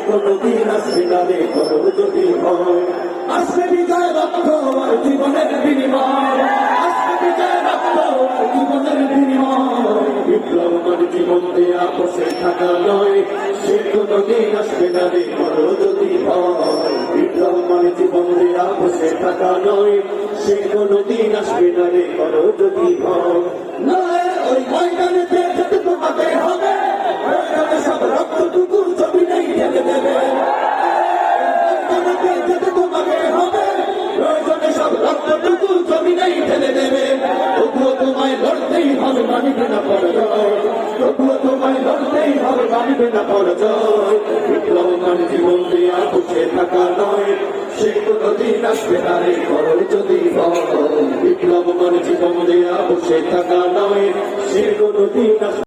কোনদিন আসবে না রে করো যদি ভয়। আসবে বিজয় রক্ত আর জীবনের বিনিময়, আসবে বিজয় রক্ত আর জীবনের বিনিময়। বিপ্লব মানে জীবন দেয়া বসে থাকা নয়, সে কোনদিন আসবে না রে করো যদি ভয়। বিপ্লব মানে জীবন দেয়া বসে থাকা নয়, সে কোনদিন আসবে না রে করো যদি ভয়। নয় ওই ময়দানেতে যেতে তোমাকে হবে, ময়দানে সব রক্তটুকু ছবি নেই ঢেলে দেবে। ময়দানেতে যেতে তোমাকে হবে, প্রয়োজনে সব রক্তটুকু ছবি নেই ঢেলে দেবে। তবুও তোমায় লড়তেই হবে, মানিবে না পরাজয়। তবুও তোমায় লড়তেই হবে, মানিবে না পরাজয়। বিপ্লব মানে জীবন দেয়া বসে থাকা নয়, সে কোনদিন আসবে না রে করো যদি ভয়। বিপ্লব মানে জীবন দেয়া বসে থাকা নয়, সে কোনদিন আসবে